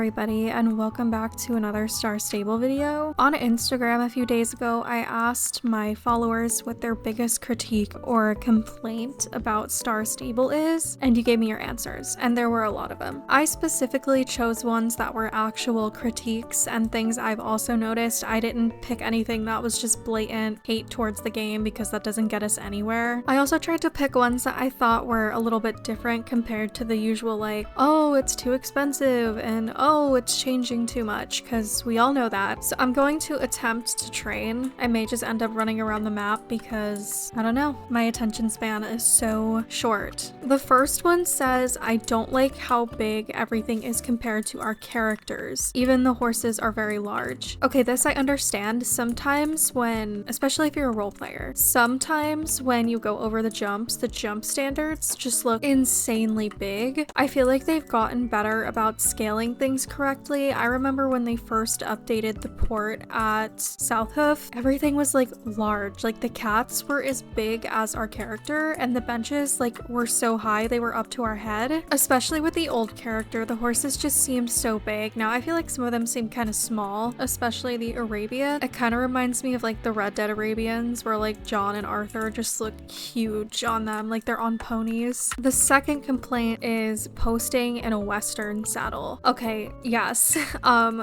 everybody, and welcome back to another Star Stable video. On Instagram a few days ago, I asked my followers what their biggest critique or complaint about Star Stable is, and you gave me your answers, and there were a lot of them. I specifically chose ones that were actual critiques and things I've also noticed. I didn't pick anything that was just blatant hate towards the game because that doesn't get us anywhere. I also tried to pick ones that I thought were a little bit different compared to the usual like, oh, it's too expensive and oh, it's changing too much, because we all know that. So I'm going to attempt to train. I may just end up running around the map because, I don't know, my attention span is so short. The first one says, I don't like how big everything is compared to our characters. Even the horses are very large. Okay, this I understand. Sometimes when, especially if you're a role player, sometimes when you go over the jump standards just look insanely big. I feel like they've gotten better about scaling things correctly. I remember when they first updated the port at South Hoof, everything was like large. Like the cats were as big as our character and the benches like were so high they were up to our head. Especially with the old character, the horses just seemed so big. Now I feel like some of them seem kind of small, especially the Arabia. It kind of reminds me of like the Red Dead Arabians where like John and Arthur just look huge on them, like they're on ponies. The second complaint is posting in a Western saddle. Okay, yes.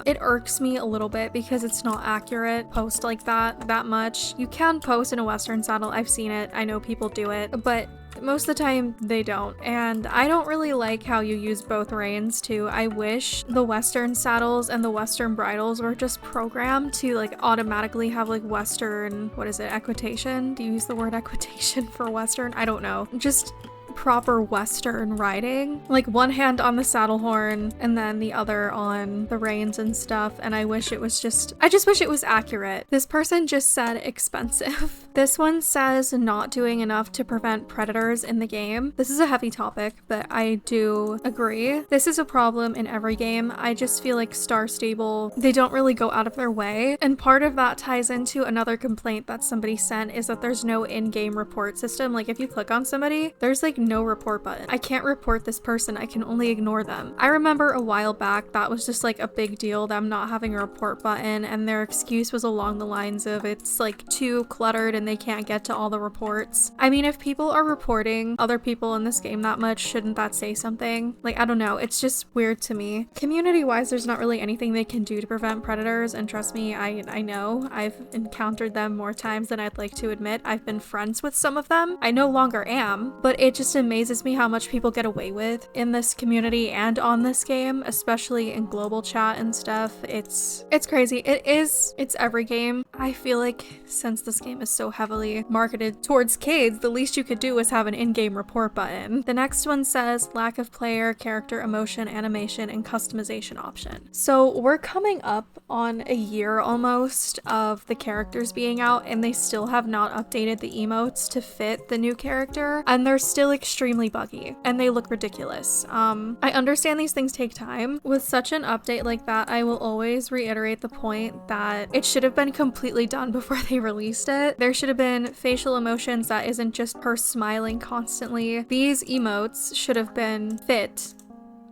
It irks me a little bit because it's not accurate post like that much. You can post in a Western saddle. I've seen it. I know people do it, but most of the time they don't, and I don't really like how you use both reins too. I wish the Western saddles and the Western bridles were just programmed to like automatically have like Western, what is it, equitation? Do you use the word equitation for Western? I don't know. Just proper Western riding, like one hand on the saddle horn and then the other on the reins and stuff. And I just wish it was accurate. This person just said expensive. This one says not doing enough to prevent predators in the game. This is a heavy topic, but I do agree. This is a problem in every game. I just feel like Star Stable, they don't really go out of their way. And part of that ties into another complaint that somebody sent, is that there's no in-game report system. Like if you click on somebody, there's like no report button. I can't report this person, I can only ignore them. I remember a while back that was just like a big deal, them not having a report button, and their excuse was along the lines of it's like too cluttered and they can't get to all the reports. I mean, if people are reporting other people in this game that much, shouldn't that say something? Like, I don't know, it's just weird to me. Community-wise, there's not really anything they can do to prevent predators, and trust me, I know. I've encountered them more times than I'd like to admit. I've been friends with some of them. I no longer am, but it just amazes me how much people get away with in this community and on this game, especially in global chat and stuff. It's crazy. It's every game. I feel like since this game is so heavily marketed towards kids, the least you could do is have an in-game report button. The next one says lack of player, character, emotion, animation, and customization option. So we're coming up on a year almost of the characters being out, and they still have not updated the emotes to fit the new character, and they're still extremely buggy and they look ridiculous. I understand these things take time. With such an update like that, I will always reiterate the point that it should have been completely done before they released it. There should have been facial emotions that isn't just her smiling constantly. These emotes should have been fit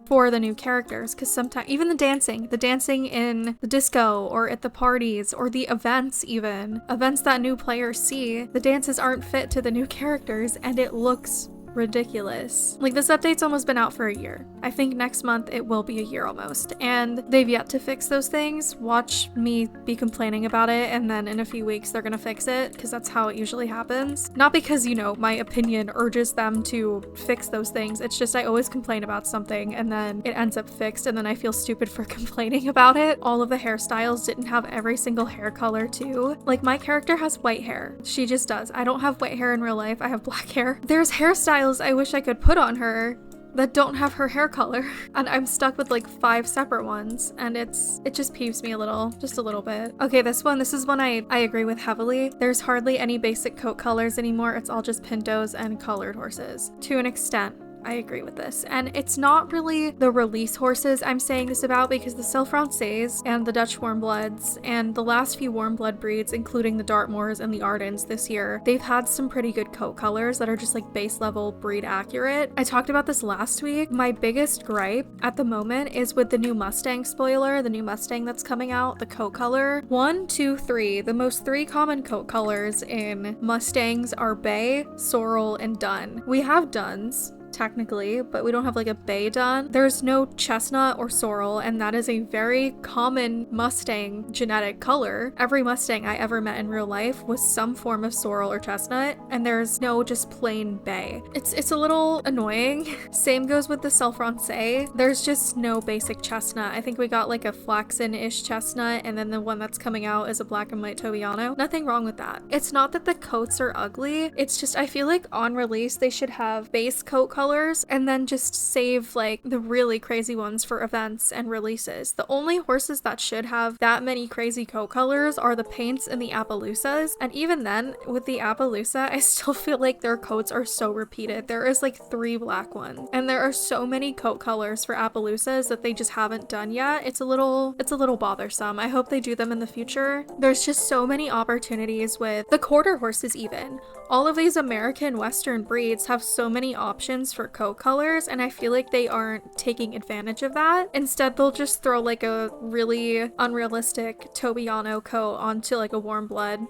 for the new characters, because sometimes even the dancing in the disco or at the parties or the events that new players see, the dances aren't fit to the new characters and it looks ridiculous. Like, this update's almost been out for a year. I think next month it will be a year almost, and they've yet to fix those things. Watch me be complaining about it, and then in a few weeks they're gonna fix it, because that's how it usually happens. Not because, you know, my opinion urges them to fix those things. It's just I always complain about something and then it ends up fixed, and then I feel stupid for complaining about it. All of the hairstyles didn't have every single hair color too. Like, my character has white hair. She just does. I don't have white hair in real life. I have black hair. There's hairstyles I wish I could put on her that don't have her hair color, and I'm stuck with like 5 separate ones, and it just peeves me just a little bit. Okay, this is one I agree with heavily. There's hardly any basic coat colors anymore. It's all just pintos and colored horses. To an extent, I agree with this. And it's not really the release horses I'm saying this about, because the Cell Francaise and the Dutch Warmbloods and the last few Warmblood breeds, including the Dartmoors and the Ardens this year, they've had some pretty good coat colors that are just like base level breed accurate. I talked about this last week. My biggest gripe at the moment is with the new Mustang spoiler, the new Mustang that's coming out, the coat color. 1, 2, 3. The most 3 common coat colors in Mustangs are bay, sorrel, and dun. We have duns, technically, but we don't have like a bay dun. There's no chestnut or sorrel, and that is a very common Mustang genetic color. Every Mustang I ever met in real life was some form of sorrel or chestnut, and there's no just plain bay. It's a little annoying. Same goes with the Cell Francaise. There's just no basic chestnut. I think we got like a flaxen-ish chestnut, and then the one that's coming out is a black and white Tobiano. Nothing wrong with that. It's not that the coats are ugly, it's just I feel like on release they should have base coat colors and then just save like the really crazy ones for events and releases. The only horses that should have that many crazy coat colors are the Paints and the Appaloosas, and even then with the Appaloosa I still feel like their coats are so repeated. There is like 3 black ones, and there are so many coat colors for Appaloosas that they just haven't done yet. It's a little bothersome. I hope they do them in the future. There's just so many opportunities with the quarter horses. Even all of these American Western breeds have so many options for coat colors, and I feel like they aren't taking advantage of that. Instead, they'll just throw like a really unrealistic Tobiano coat onto like a warm blood.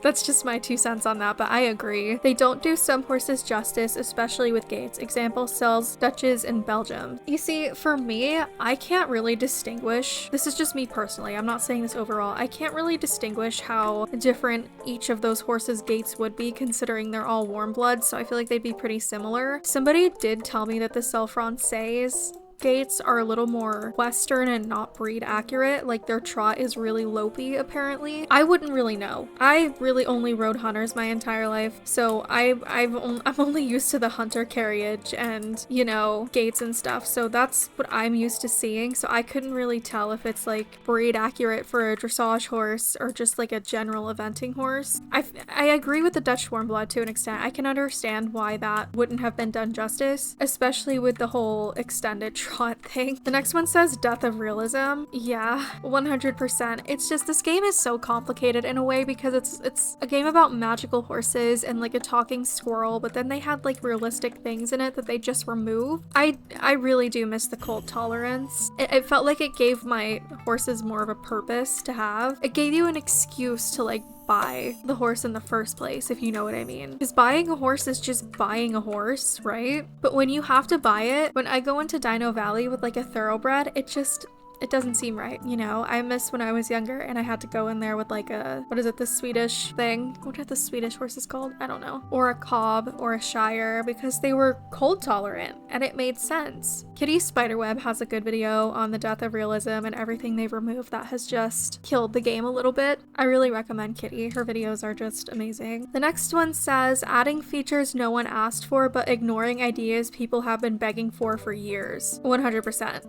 That's just my 2 cents on that, but I agree. They don't do some horses justice, especially with gaits. Example, Cells, Dutches, and Belgium. You see, for me, I can't really distinguish. This is just me personally. I'm not saying this overall. I can't really distinguish how different each of those horses' gaits would be, considering they're all warm blood, so I feel like they'd be pretty similar. Somebody did tell me that the Cell Francaise gaits are a little more Western and not breed accurate, like their trot is really lopey apparently. I wouldn't really know. I really only rode hunters my entire life, so I'm only used to the hunter carriage and, you know, gaits and stuff, so that's what I'm used to seeing, so I couldn't really tell if it's like breed accurate for a dressage horse or just like a general eventing horse. I agree with the Dutch Warmblood to an extent. I can understand why that wouldn't have been done justice, especially with the whole extended trot thing. The next one says Death of Realism. Yeah, 100%. It's just, this game is so complicated in a way because it's a game about magical horses and like a talking squirrel, but then they had like realistic things in it that they just removed. I really do miss the cold tolerance. It felt like it gave my horses more of a purpose to have. It gave you an excuse to like buy the horse in the first place, if you know what I mean. Because buying a horse is just buying a horse, right? But when you have to buy it, when I go into Dino Valley with like a thoroughbred, it doesn't seem right, you know? I miss when I was younger and I had to go in there with like a, what is it, the Swedish thing? What are the Swedish horses called? I don't know. Or a cob or a shire, because they were cold tolerant and it made sense. Kitty Spiderweb has a good video on the Death of Realism and everything they've removed that has just killed the game a little bit. I really recommend Kitty. Her videos are just amazing. The next one says, adding features no one asked for but ignoring ideas people have been begging for years. 100%.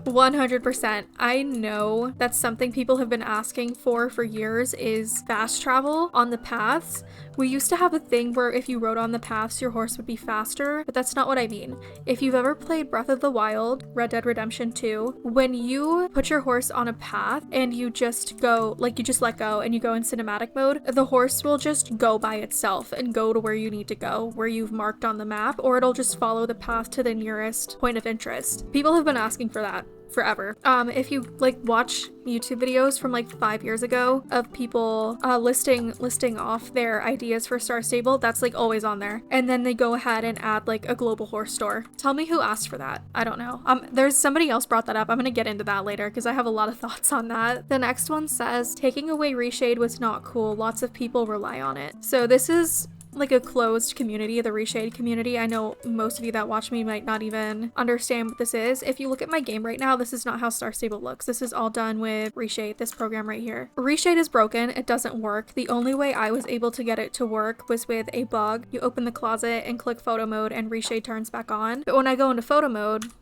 100%. I know that's something people have been asking for years is fast travel on the paths. We used to have a thing where if you rode on the paths, your horse would be faster, but that's not what I mean. If you've ever played Breath of the Wild, Red Dead Redemption 2, when you put your horse on a path and you just go, like you just let go and you go in cinematic mode, the horse will just go by itself and go to where you need to go, where you've marked on the map, or it'll just follow the path to the nearest point of interest. People have been asking for that forever. If you like watch YouTube videos from like 5 years ago of people listing off their ideas for Star Stable, that's like always on there. And then they go ahead and add like a global horse store. Tell me who asked for that. I don't know. There's somebody else brought that up. I'm gonna get into that later because I have a lot of thoughts on that. The next one says, taking away reshade was not cool. Lots of people rely on it. So this is like a closed community, the reshade community. I know most of you that watch me might not even understand what this is. If you look at my game right now, this is not how Star Stable looks. This is all done with reshade, this program right here. Reshade is broken. It doesn't work. The only way I was able to get it to work was with a bug. You open the closet and click photo mode and reshade turns back on. But when I go into photo mode,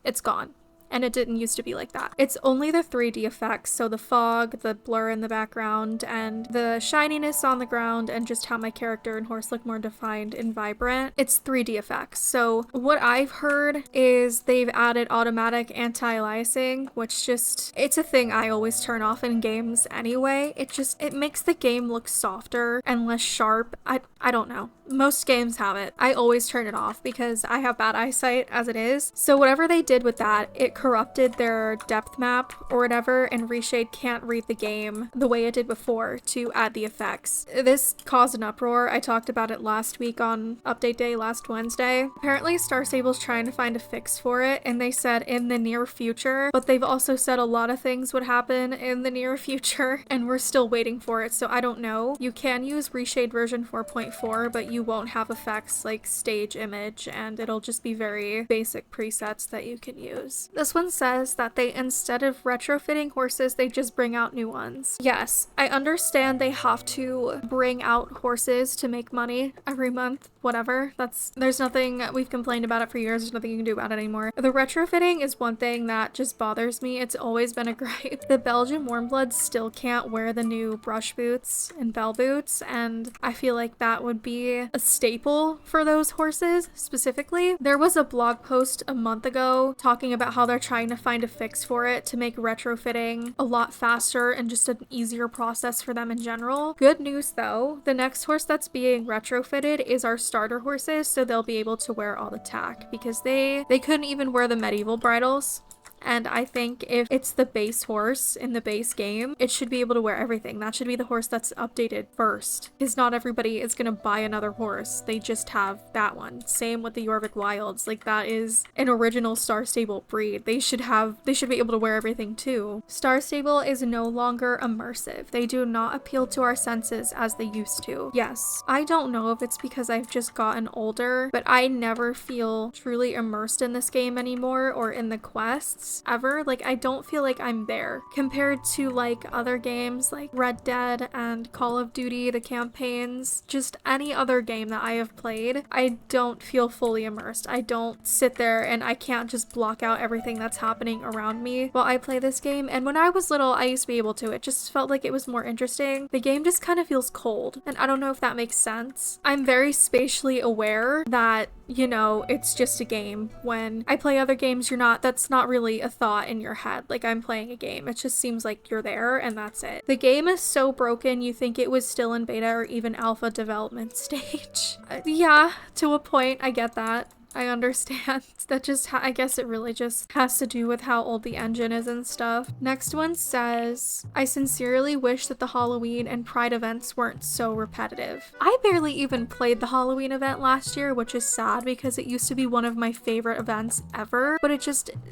it's gone. and it didn't used to be like that. It's only the 3D effects, so the fog, the blur in the background, and the shininess on the ground, and just how my character and horse look more defined and vibrant. It's 3D effects. So what I've heard is they've added automatic anti-aliasing, which just, it's a thing I always turn off in games anyway. It makes the game look softer and less sharp. I don't know. Most games have it. I always turn it off because I have bad eyesight as it is. So whatever they did with that, it corrupted their depth map or whatever, and Reshade can't read the game the way it did before to add the effects. This caused an uproar. I talked about it last week on update day last Wednesday. Apparently Star Stable's trying to find a fix for it, and they said in the near future, but they've also said a lot of things would happen in the near future, and we're still waiting for it, so I don't know. You can use Reshade version 4.4, but you won't have effects like stage image, and it'll just be very basic presets that you can use. This one says that they, instead of retrofitting horses, they just bring out new ones. Yes, I understand they have to bring out horses to make money every month, whatever. There's nothing, we've complained about it for years, there's nothing you can do about it anymore. The retrofitting is one thing that just bothers me. It's always been a gripe. The Belgian Warmbloods still can't wear the new brush boots and bell boots, and I feel like that would be a staple for those horses specifically. There was a blog post a month ago talking about how they're trying to find a fix for it to make retrofitting a lot faster and just an easier process for them in general. Good news though, the next horse that's being retrofitted is our starter horses, so they'll be able to wear all the tack because they couldn't even wear the medieval bridles. And I think if it's the base horse in the base game, it should be able to wear everything. That should be the horse that's updated first, because not everybody is going to buy another horse. They just have that one. Same with the Jorvik Wilds. Like, that is an original Star Stable breed. They should be able to wear everything too. Star Stable is no longer immersive. They do not appeal to our senses as they used to. Yes, I don't know if it's because I've just gotten older, but I never feel truly immersed in this game anymore or in the quests ever. Like, I don't feel like I'm there compared to like other games like Red Dead and Call of Duty, the campaigns, just any other game that I have played. I don't feel fully immersed. I don't sit there and I can't just block out everything that's happening around me while I play this game. And when I was little, I used to be able to. It just felt like it was more interesting. The game just kind of feels cold, and I don't know if that makes sense. I'm very spatially aware that, you know, it's just a game. When I play other games, that's not really a thought in your head. Like, I'm playing a game. It just seems like you're there and that's it. The game is so broken, you think it was still in beta or even alpha development stage. Yeah, to a point, I get that. I understand. That just, I guess it really just has to do with how old the engine is and stuff. Next one says, I sincerely wish that the Halloween and Pride events weren't so repetitive. I barely even played the Halloween event last year, which is sad because it used to be one of my favorite events ever, but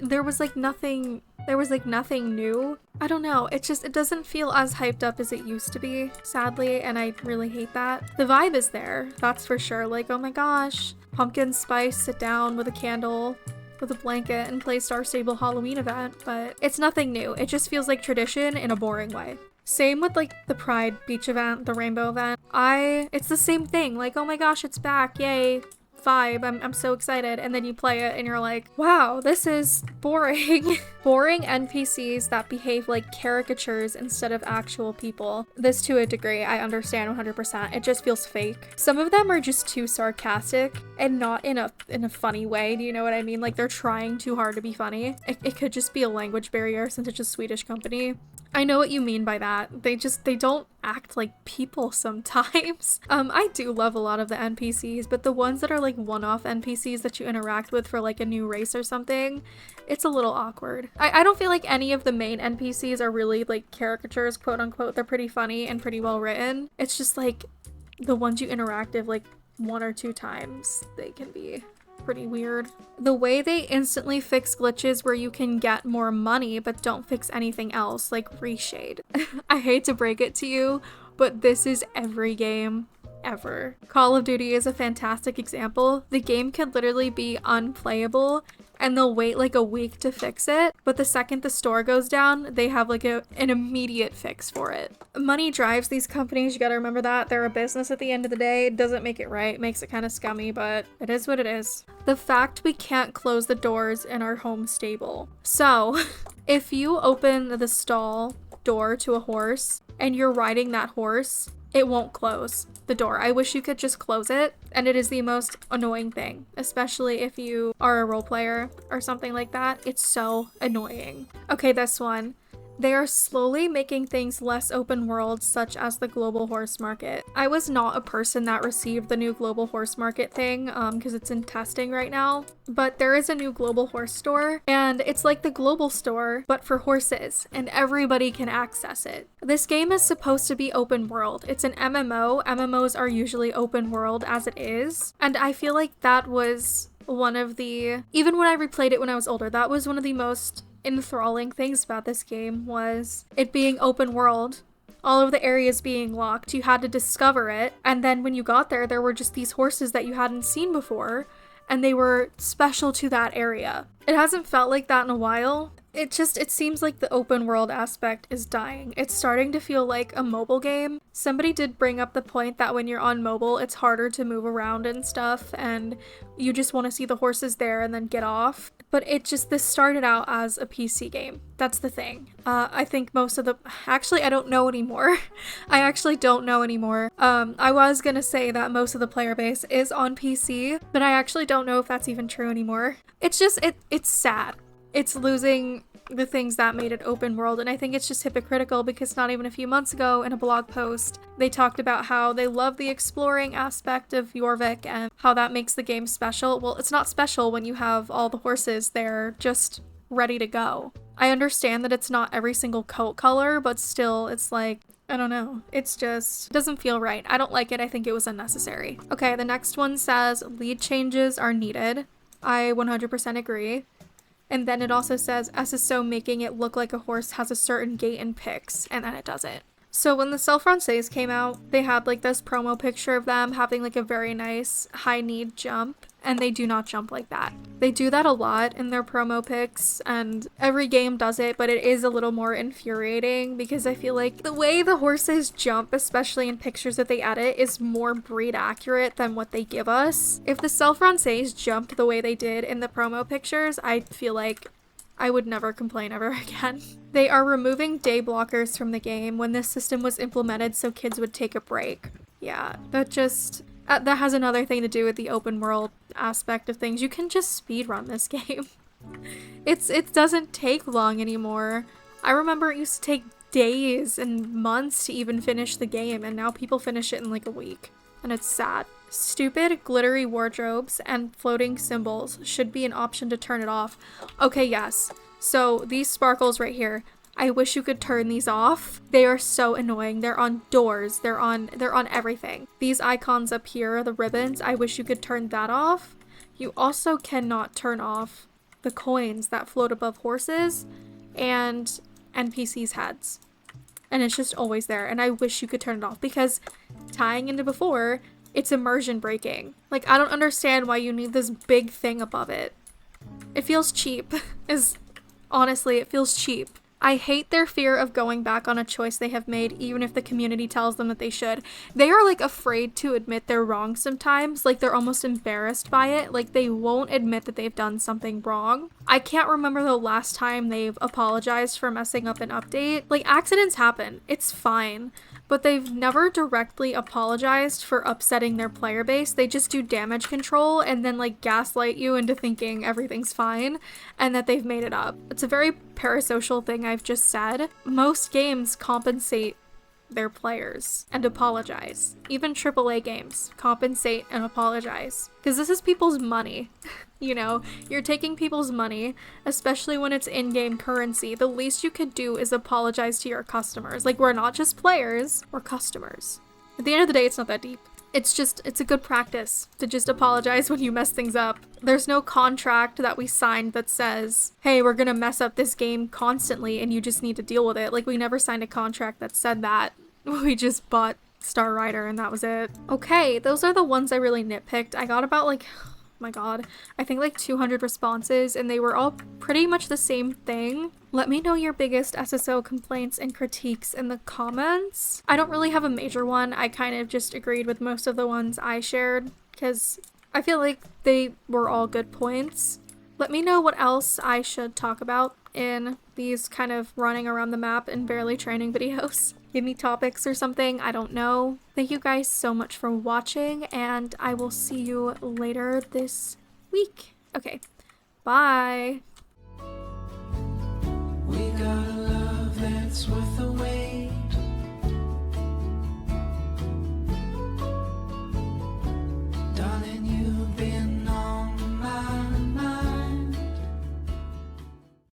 there was nothing new. I don't know, it doesn't feel as hyped up as it used to be, sadly, and I really hate that. The vibe is there, that's for sure. Like, oh my gosh, pumpkin spice, sit down with a candle, with a blanket, and play Star Stable Halloween event, but it's nothing new. It just feels like tradition in a boring way. Same with like the Pride Beach event, the Rainbow event. It's the same thing, like, oh my gosh, it's back, yay. Vibe, I'm so excited, and then you play it and you're like, wow, this is boring. Boring NPCs that behave like caricatures instead of actual people. This, to a degree, I understand 100%. It just feels fake. Some of them are just too sarcastic and not in a funny way. Do you know what I mean? Like, they're trying too hard to be funny. It could just be a language barrier since it's a Swedish company. I know what you mean by that. They don't act like people sometimes. I do love a lot of the NPCs, but the ones that are like one-off NPCs that you interact with for like a new race or something, it's a little awkward. I don't feel like any of the main NPCs are really like caricatures, quote unquote. They're pretty funny and pretty well written. It's just like the ones you interact with like one or two times, they can be pretty weird. The way they instantly fix glitches where you can get more money but don't fix anything else, like Reshade. I hate to break it to you, but this is every game. ever. Call of Duty is a fantastic example. The game could literally be unplayable and they'll wait like a week to fix it, but the second the store goes down, they have like an immediate fix for it. Money drives these companies, you gotta remember that. They're a business at the end of the day. It doesn't make it right, makes it kind of scummy, but it is what it is. The fact we can't close the doors in our home stable. So, if you open the stall door to a horse and you're riding that horse, it won't close the door. I wish you could just close it, and it is the most annoying thing, especially if you are a role player or something like that. It's so annoying. Okay, this one. They are slowly making things less open world, such as the global horse market. I was not a person that received the new global horse market thing because it's in testing right now, but there is a new global horse store and it's like the global store but for horses and everybody can access it. This game is supposed to be open world. It's an MMO. MMOs are usually open world as it is, and I feel like that was one of the, even when I replayed it when I was older, that was one of the most enthralling things about this game, was it being open world, all of the areas being locked, you had to discover it, and then when you got there, there were just these horses that you hadn't seen before, and they were special to that area. It hasn't felt like that in a while. It seems like the open world aspect is dying. It's starting to feel like a mobile game. Somebody did bring up the point that when you're on mobile, it's harder to move around and stuff, and you just want to see the horses there and then get off. But this started out as a PC game. That's the thing. I think actually, I don't know anymore. I actually don't know anymore. I was gonna say that most of the player base is on PC, but I actually don't know if that's even true anymore. It's sad. It's losing the things that made it open world, and I think it's just hypocritical because not even a few months ago in a blog post, they talked about how they love the exploring aspect of Jorvik and how that makes the game special. Well, it's not special when you have all the horses there just ready to go. I understand that it's not every single coat color, but still, it's like, I don't know. It doesn't feel right. I don't like it. I think it was unnecessary. Okay, the next one says lead changes are needed. I 100% agree. And then it also says SSO making it look like a horse has a certain gait and pics, and then it doesn't. So when the Self-Français came out, they had like this promo picture of them having like a very nice high need jump, and they do not jump like that. They do that a lot in their promo pics, and every game does it, but it is a little more infuriating because I feel like the way the horses jump, especially in pictures that they edit, is more breed accurate than what they give us. If the Self-Français jumped the way they did in the promo pictures, I feel like I would never complain ever again. They are removing day blockers from the game when this system was implemented so kids would take a break. Yeah, that has another thing to do with the open world aspect of things. You can just speedrun this game. It doesn't take long anymore. I remember it used to take days and months to even finish the game, and now people finish it in like a week. And it's sad. Stupid glittery wardrobes and floating symbols should be an option to turn it off. Okay, yes. So these sparkles right here, I wish you could turn these off. They are so annoying. They're on doors. They're on everything. These icons up here, the ribbons, I wish you could turn that off. You also cannot turn off the coins that float above horses and NPCs' heads. And it's just always there. And I wish you could turn it off because tying into before, it's immersion breaking. Like, I don't understand why you need this big thing above it. It feels cheap. Honestly, it feels cheap. I hate their fear of going back on a choice they have made, even if the community tells them that they should. They are, like, afraid to admit they're wrong sometimes. Like, they're almost embarrassed by it. Like, they won't admit that they've done something wrong. I can't remember the last time they've apologized for messing up an update. Like, accidents happen. It's fine. But they've never directly apologized for upsetting their player base. They just do damage control and then like gaslight you into thinking everything's fine and that they've made it up. It's a very parasocial thing I've just said. Most games compensate their players and apologize. Even AAA games compensate and apologize. Because this is people's money. You know, you're taking people's money, especially when it's in-game currency. The least you could do is apologize to your customers. Like, we're not just players, we're customers. At the end of the day, it's not that deep. It's a good practice to just apologize when you mess things up. There's no contract that we signed that says, hey, we're gonna mess up this game constantly and you just need to deal with it. Like, we never signed a contract that said that. We just bought Star Rider, and that was it. Okay, those are the ones I really nitpicked. I got about like, oh my god, I think like 200 responses, and they were all pretty much the same thing. Let me know your biggest SSO complaints and critiques in the comments. I don't really have a major one. I kind of just agreed with most of the ones I shared because I feel like they were all good points. Let me know what else I should talk about in these kind of running around the map and barely training videos. Give me topics or something, I don't know. Thank you guys so much for watching, and I will see you later this week. Okay, bye! We got a love that's worth